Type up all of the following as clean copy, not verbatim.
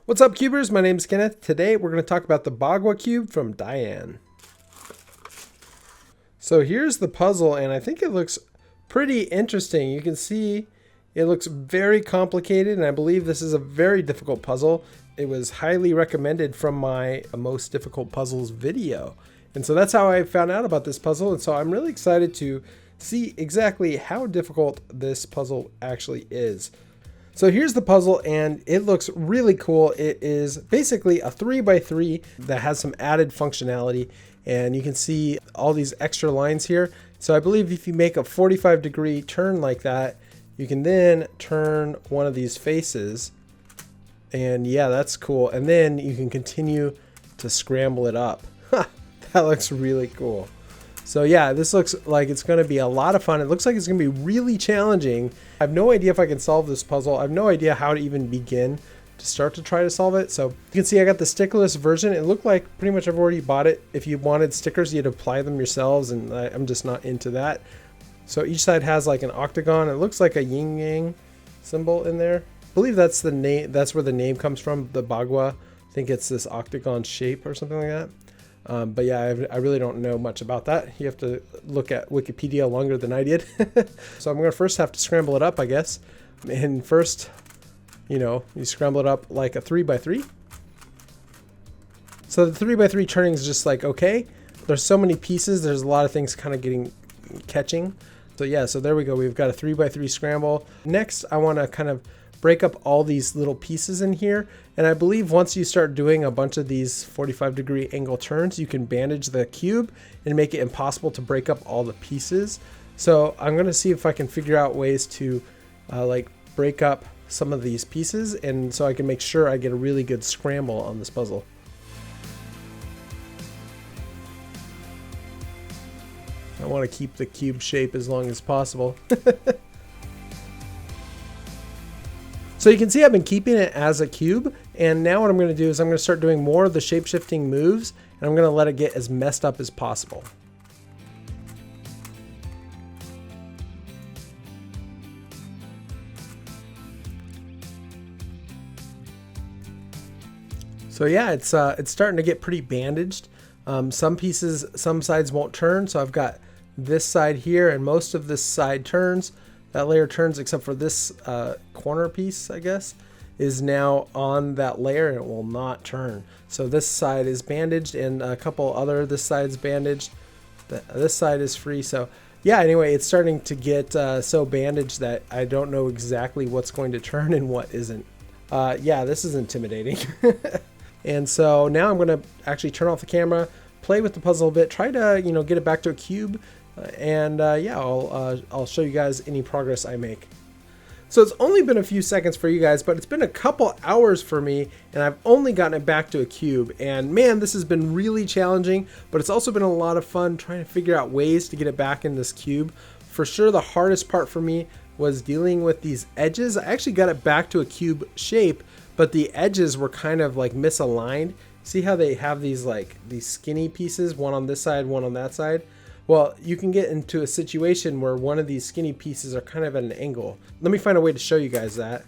What's up, Cubers? My name is Kenneth. Today we're going to talk about the Bagua Cube from Diane. So here's the puzzle, and I think it looks pretty interesting. You can see it looks very complicated, and I believe this is a very difficult puzzle. It was highly recommended from my most difficult puzzles video. And so that's how I found out about this puzzle, and so I'm really excited to see exactly how difficult this puzzle actually is. So here's the puzzle, and it looks really cool. It is basically a 3x3 that has some added functionality, and you can see all these extra lines here. So I believe if you make a 45-degree turn like that, you can then turn one of these faces, and yeah, that's cool. And then you can continue to scramble it up. That looks really cool. So yeah, this looks like it's going to be a lot of fun. It looks like it's going to be really challenging. I have no idea if I can solve this puzzle. I have no idea how to even begin to start to try to solve it. So you can see I got the stickerless version. It looked like pretty much I've already bought it. If you wanted stickers, you'd apply them yourselves, and I'm just not into that. So each side has like an octagon. It looks like a yin yang symbol in there. I believe that's the name. That's where the name comes from, the Bagua. I think it's this octagon shape or something like that. But yeah, I really don't know much about that. You have to look at Wikipedia longer than I did. So I'm going to first have to scramble it up, I guess. And first, you scramble it up like a 3x3. So the 3x3 turning is just like, okay, there's so many pieces. There's a lot of things kind of catching. So yeah, so there we go. We've got a 3x3 scramble. Next, I want to kind of break up all these little pieces in here, and I believe once you start doing a bunch of these 45-degree angle turns, you can bandage the cube and make it impossible to break up all the pieces. So I'm going to see if I can figure out ways to like break up some of these pieces, and so I can make sure I get a really good scramble on this puzzle. I want to keep the cube shape as long as possible. So you can see I've been keeping it as a cube, and now what I'm going to do is I'm going to start doing more of the shape-shifting moves, and I'm going to let it get as messed up as possible. So yeah, it's starting to get pretty bandaged. Some sides won't turn, so I've got this side here, and most of this side turns. That layer turns except for this corner piece, I guess, is now on that layer and it will not turn. So this side is bandaged, and a couple other, this side's bandaged. This side is free. So yeah, anyway, it's starting to get so bandaged that I don't know exactly what's going to turn and what isn't. Yeah, this is intimidating. And so now I'm going to actually turn off the camera, play with the puzzle a bit, try to, get it back to a cube. And yeah, I'll show you guys any progress I make. So it's only been a few seconds for you guys, but it's been a couple hours for me, and I've only gotten it back to a cube. And man, this has been really challenging, but it's also been a lot of fun trying to figure out ways to get it back in this cube. For sure, the hardest part for me was dealing with these edges. I actually got it back to a cube shape, but the edges were kind of like misaligned. See how they have these skinny pieces, one on this side, one on that side? Well, you can get into a situation where one of these skinny pieces are kind of at an angle. Let me find a way to show you guys that.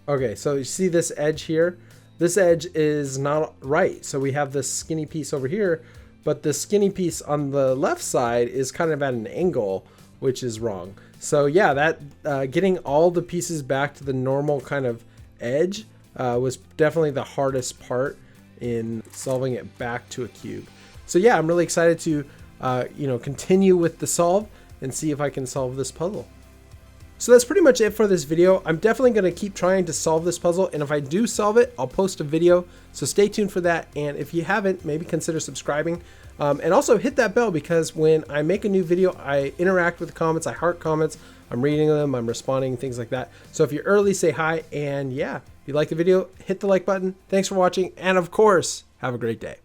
Okay, so you see this edge here? This edge is not right. So we have this skinny piece over here, but the skinny piece on the left side is kind of at an angle, which is wrong. So yeah, that getting all the pieces back to the normal kind of edge was definitely the hardest part in solving it back to a cube. So yeah, I'm really excited to continue with the solve and see if I can solve this puzzle. So that's pretty much it for this video. I'm definitely going to keep trying to solve this puzzle, and if I do solve it, I'll post a video. So stay tuned for that, and if you haven't, maybe consider subscribing. And also hit that bell, because when I make a new video, I interact with the comments, I heart comments, I'm reading them, I'm responding, things like that. So if you're early, say hi, and yeah, if you like the video, hit the like button. Thanks for watching, and of course, have a great day.